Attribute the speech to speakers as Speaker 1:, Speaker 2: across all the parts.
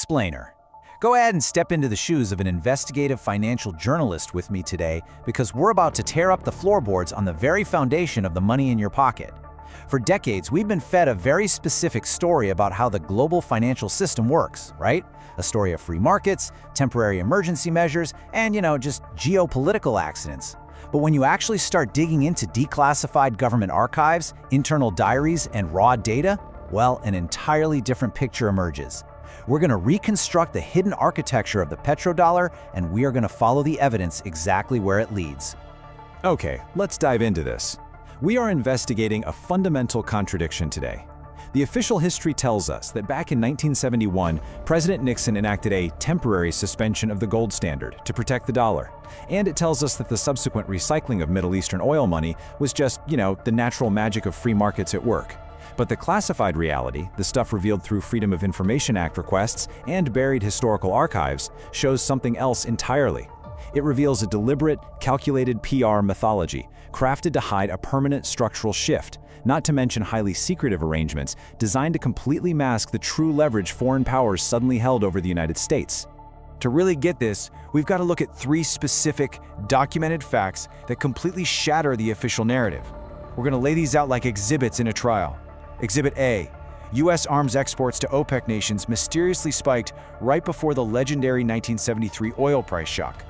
Speaker 1: Explainer. Go ahead and step into the shoes of an investigative financial journalist with me today because we're about to tear up the floorboards on the very foundation of the money in your pocket. For decades, we've been fed a very specific story about how the global financial system works, right? A story of free markets, temporary emergency measures, and, just geopolitical accidents. But when you actually start digging into declassified government archives, internal diaries, and raw data, well, an entirely different picture emerges. We're going to reconstruct the hidden architecture of the petrodollar, and we are going to follow the evidence exactly where it leads.
Speaker 2: Okay, let's dive into this. We are investigating a fundamental contradiction today. The official history tells us that back in 1971, President Nixon enacted a temporary suspension of the gold standard to protect the dollar. And it tells us that the subsequent recycling of Middle Eastern oil money was just, the natural magic of free markets at work. But the classified reality, the stuff revealed through Freedom of Information Act requests and buried historical archives, shows something else entirely. It reveals a deliberate, calculated PR mythology, crafted to hide a permanent structural shift, not to mention highly secretive arrangements designed to completely mask the true leverage foreign powers suddenly held over the United States.
Speaker 3: To really get this, we've got to look at three specific, documented facts that completely shatter the official narrative. We're going to lay these out like exhibits in a trial. Exhibit A. U.S. arms exports to OPEC nations mysteriously spiked right before the legendary 1973 oil price shock.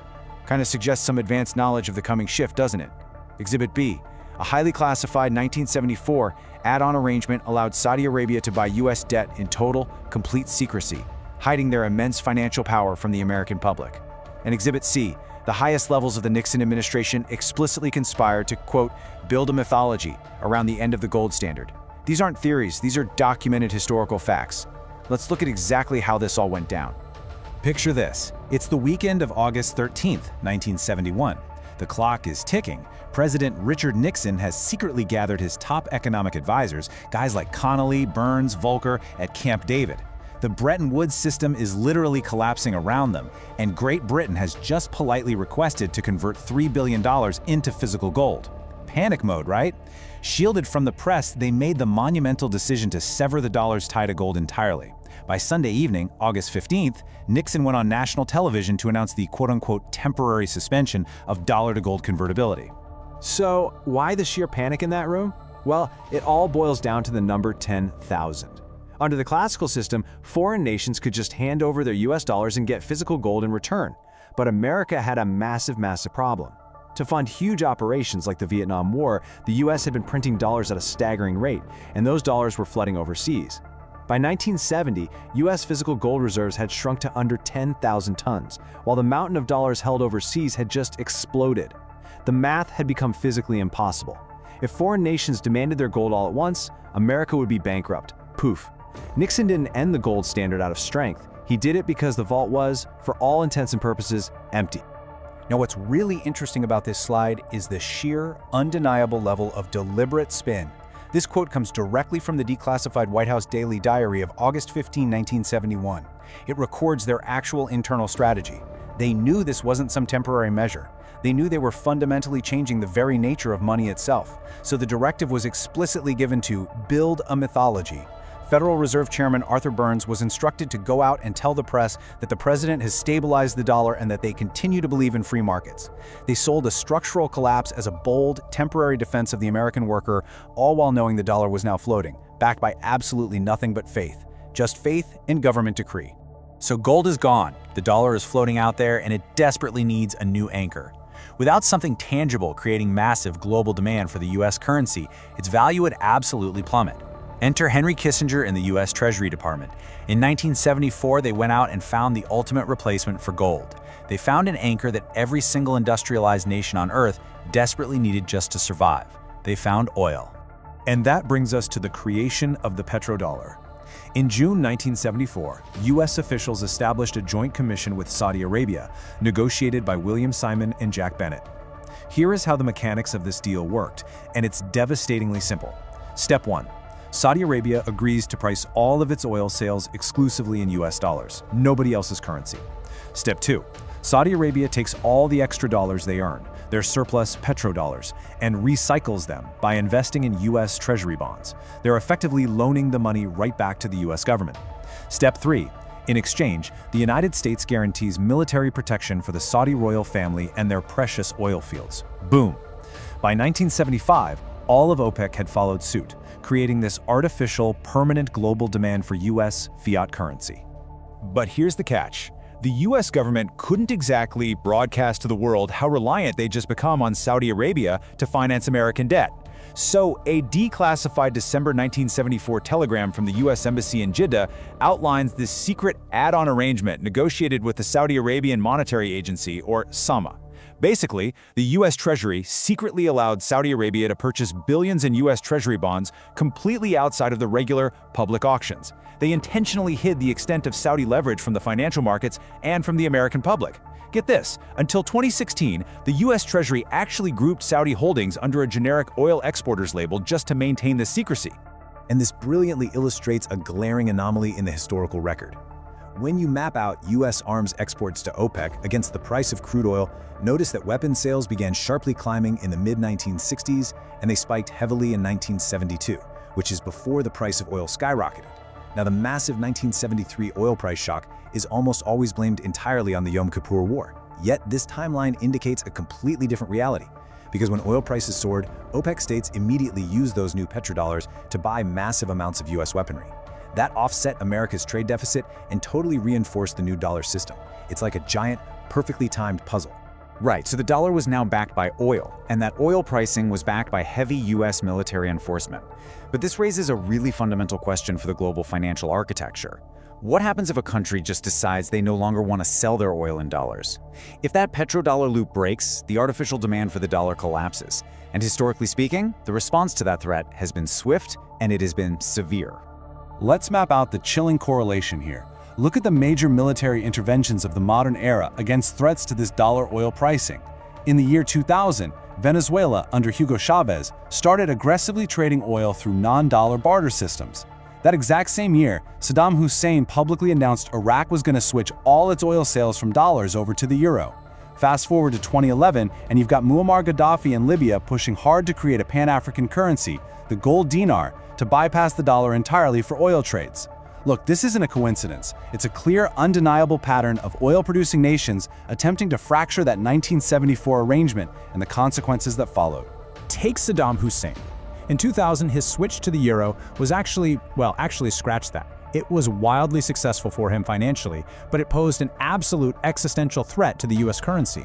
Speaker 3: Kind of suggests some advanced knowledge of the coming shift, doesn't it? Exhibit B. A highly classified 1974 add-on arrangement allowed Saudi Arabia to buy U.S. debt in total, complete secrecy, hiding their immense financial power from the American public. And Exhibit C. The highest levels of the Nixon administration explicitly conspired to, quote, build a mythology around the end of the gold standard. These aren't theories, these are documented historical facts. Let's look at exactly how this all went down.
Speaker 1: Picture this. It's the weekend of August 13th, 1971. The clock is ticking. President Richard Nixon has secretly gathered his top economic advisors, guys like Connolly, Burns, Volcker, at Camp David. The Bretton Woods system is literally collapsing around them, and Great Britain has just politely requested to convert $3 billion into physical gold. Panic mode, right? Shielded from the press, they made the monumental decision to sever the dollar's tie to gold entirely. By Sunday evening, August 15th, Nixon went on national television to announce the quote-unquote temporary suspension of dollar-to-gold convertibility.
Speaker 2: So, why the sheer panic in that room? Well, it all boils down to the number 10,000. Under the classical system, foreign nations could just hand over their US dollars and get physical gold in return. But America had a massive problem. To fund huge operations like the Vietnam War, the US had been printing dollars at a staggering rate, and those dollars were flooding overseas. By 1970, US physical gold reserves had shrunk to under 10,000 tons, while the mountain of dollars held overseas had just exploded. The math had become physically impossible. If foreign nations demanded their gold all at once, America would be bankrupt. Poof. Nixon didn't end the gold standard out of strength. He did it because the vault was, for all intents and purposes, empty.
Speaker 1: Now, what's really interesting about this slide is the sheer, undeniable level of deliberate spin. This quote comes directly from the declassified White House Daily Diary of August 15, 1971. It records their actual internal strategy. They knew this wasn't some temporary measure. They knew they were fundamentally changing the very nature of money itself. So the directive was explicitly given to build a mythology. Federal Reserve Chairman Arthur Burns was instructed to go out and tell the press that the president has stabilized the dollar and that they continue to believe in free markets. They sold a structural collapse as a bold, temporary defense of the American worker, all while knowing the dollar was now floating, backed by absolutely nothing but faith. Just faith and government decree. So gold is gone, the dollar is floating out there, and it desperately needs a new anchor. Without something tangible creating massive global demand for the US currency, its value would absolutely plummet. Enter Henry Kissinger in the US Treasury Department. In 1974, they went out and found the ultimate replacement for gold. They found an anchor that every single industrialized nation on Earth desperately needed just to survive. They found oil.
Speaker 2: And that brings us to the creation of the petrodollar. In June 1974, U.S. officials established a joint commission with Saudi Arabia, negotiated by William Simon and Jack Bennett. Here is how the mechanics of this deal worked, and it's devastatingly simple. Step 1. Saudi Arabia agrees to price all of its oil sales exclusively in US dollars, nobody else's currency. Step 2. Saudi Arabia takes all the extra dollars they earn, their surplus petrodollars, and recycles them by investing in US Treasury bonds. They're effectively loaning the money right back to the US government. Step 3.
Speaker 1: In exchange, the United States guarantees military protection for the Saudi royal family and their precious oil fields. Boom! By 1975, all of OPEC had followed suit, creating this artificial, permanent global demand for U.S. fiat currency.
Speaker 3: But here's the catch. The U.S. government couldn't exactly broadcast to the world how reliant they'd just become on Saudi Arabia to finance American debt. So, a declassified December 1974 telegram from the U.S. Embassy in Jeddah outlines this secret add-on arrangement negotiated with the Saudi Arabian Monetary Agency, or SAMA. Basically, the U.S. Treasury secretly allowed Saudi Arabia to purchase billions in U.S. Treasury bonds completely outside of the regular public auctions. They intentionally hid the extent of Saudi leverage from the financial markets and from the American public. Get this, until 2016, the U.S. Treasury actually grouped Saudi holdings under a generic oil exporters label just to maintain the secrecy.
Speaker 1: And this brilliantly illustrates a glaring anomaly in the historical record. When you map out U.S. arms exports to OPEC against the price of crude oil, notice that weapons sales began sharply climbing in the mid-1960s, and they spiked heavily in 1972, which is before the price of oil skyrocketed. Now, the massive 1973 oil price shock is almost always blamed entirely on the Yom Kippur War. Yet, this timeline indicates a completely different reality. Because when oil prices soared, OPEC states immediately used those new petrodollars to buy massive amounts of U.S. weaponry. That offset America's trade deficit and totally reinforced the new dollar system. It's like a giant, perfectly timed puzzle.
Speaker 2: Right, so the dollar was now backed by oil, and that oil pricing was backed by heavy U.S. military enforcement. But this raises a really fundamental question for the global financial architecture. What happens if a country just decides they no longer want to sell their oil in dollars? If that petrodollar loop breaks, the artificial demand for the dollar collapses. And historically speaking, the response to that threat has been swift and it has been severe.
Speaker 1: Let's map out the chilling correlation here. Look at the major military interventions of the modern era against threats to this dollar oil pricing. In the year 2000, Venezuela, under Hugo Chavez, started aggressively trading oil through non-dollar barter systems. That exact same year, Saddam Hussein publicly announced Iraq was going to switch all its oil sales from dollars over to the euro. Fast forward to 2011, and you've got Muammar Gaddafi in Libya pushing hard to create a pan-African currency, the gold dinar, to bypass the dollar entirely for oil trades. Look, this isn't a coincidence. It's a clear, undeniable pattern of oil-producing nations attempting to fracture that 1974 arrangement and the consequences that followed.
Speaker 4: Take Saddam Hussein. In 2000, his switch to the euro was actually scratch that. It was wildly successful for him financially, but it posed an absolute existential threat to the US currency.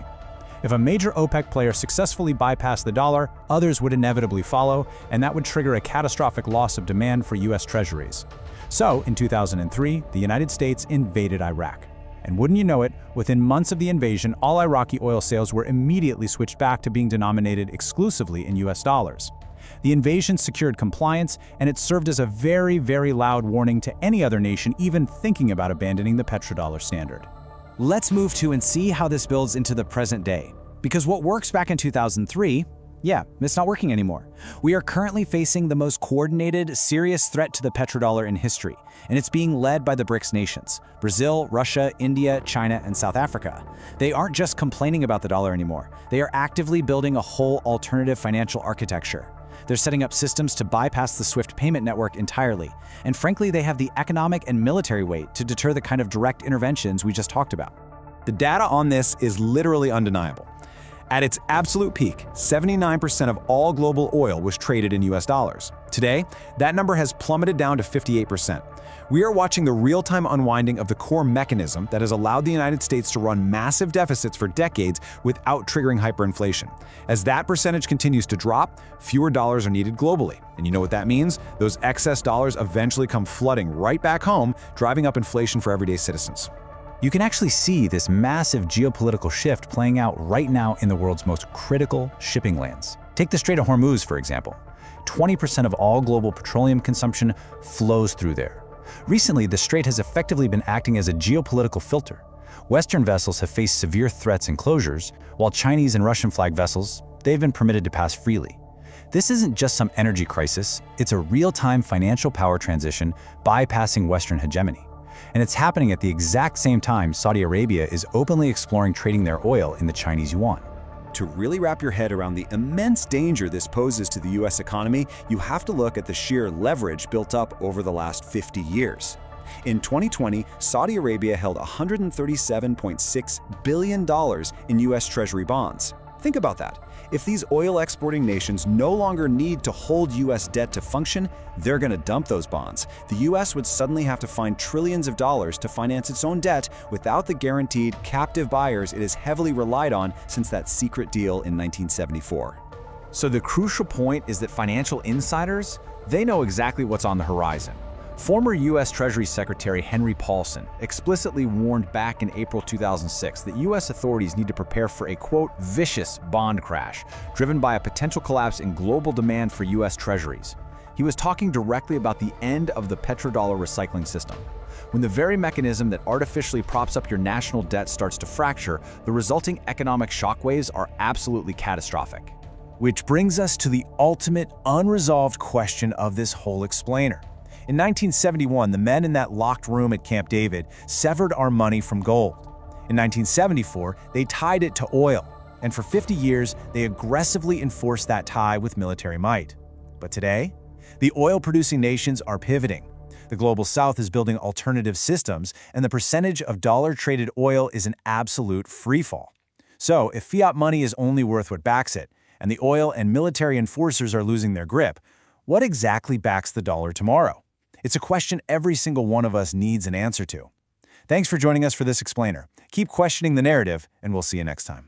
Speaker 4: If a major OPEC player successfully bypassed the dollar, others would inevitably follow, and that would trigger a catastrophic loss of demand for US treasuries. So, in 2003, the United States invaded Iraq. And wouldn't you know it, within months of the invasion, all Iraqi oil sales were immediately switched back to being denominated exclusively in US dollars. The invasion secured compliance, and it served as a very, very loud warning to any other nation even thinking about abandoning the petrodollar standard.
Speaker 2: Let's move to and see how this builds into the present day. Because what works back in 2003, it's not working anymore. We are currently facing the most coordinated, serious threat to the petrodollar in history, and it's being led by the BRICS nations: Brazil, Russia, India, China, and South Africa. They aren't just complaining about the dollar anymore. They are actively building a whole alternative financial architecture. They're setting up systems to bypass the SWIFT payment network entirely. And frankly, they have the economic and military weight to deter the kind of direct interventions we just talked about.
Speaker 1: The data on this is literally undeniable. At its absolute peak, 79% of all global oil was traded in US dollars. Today, that number has plummeted down to 58%. We are watching the real-time unwinding of the core mechanism that has allowed the United States to run massive deficits for decades without triggering hyperinflation. As that percentage continues to drop, fewer dollars are needed globally. And you know what that means? Those excess dollars eventually come flooding right back home, driving up inflation for everyday citizens. You can actually see this massive geopolitical shift playing out right now in the world's most critical shipping lanes. Take the Strait of Hormuz, for example. 20% of all global petroleum consumption flows through there. Recently, the strait has effectively been acting as a geopolitical filter. Western vessels have faced severe threats and closures, while Chinese and Russian flag vessels, they've been permitted to pass freely. This isn't just some energy crisis, it's a real-time financial power transition bypassing Western hegemony. And it's happening at the exact same time Saudi Arabia is openly exploring trading their oil in the Chinese yuan. To really wrap your head around the immense danger this poses to the US economy, you have to look at the sheer leverage built up over the last 50 years. In 2020, Saudi Arabia held $137.6 billion in U.S. Treasury bonds. Think about that. If these oil-exporting nations no longer need to hold U.S. debt to function, they're going to dump those bonds. The U.S. would suddenly have to find trillions of dollars to finance its own debt without the guaranteed captive buyers it has heavily relied on since that secret deal in 1974.
Speaker 3: So the crucial point is that financial insiders, they know exactly what's on the horizon. Former U.S. Treasury Secretary Henry Paulson explicitly warned back in April 2006 that U.S. authorities need to prepare for a, quote, vicious bond crash, driven by a potential collapse in global demand for U.S. treasuries. He was talking directly about the end of the petrodollar recycling system. When the very mechanism that artificially props up your national debt starts to fracture, the resulting economic shockwaves are absolutely catastrophic.
Speaker 1: Which brings us to the ultimate unresolved question of this whole explainer. In 1971, the men in that locked room at Camp David severed our money from gold. In 1974, they tied it to oil, and for 50 years, they aggressively enforced that tie with military might. But today, the oil-producing nations are pivoting. The Global South is building alternative systems, and the percentage of dollar-traded oil is an absolute freefall. So, if fiat money is only worth what backs it, and the oil and military enforcers are losing their grip, what exactly backs the dollar tomorrow? It's a question every single one of us needs an answer to. Thanks for joining us for this explainer. Keep questioning the narrative, and we'll see you next time.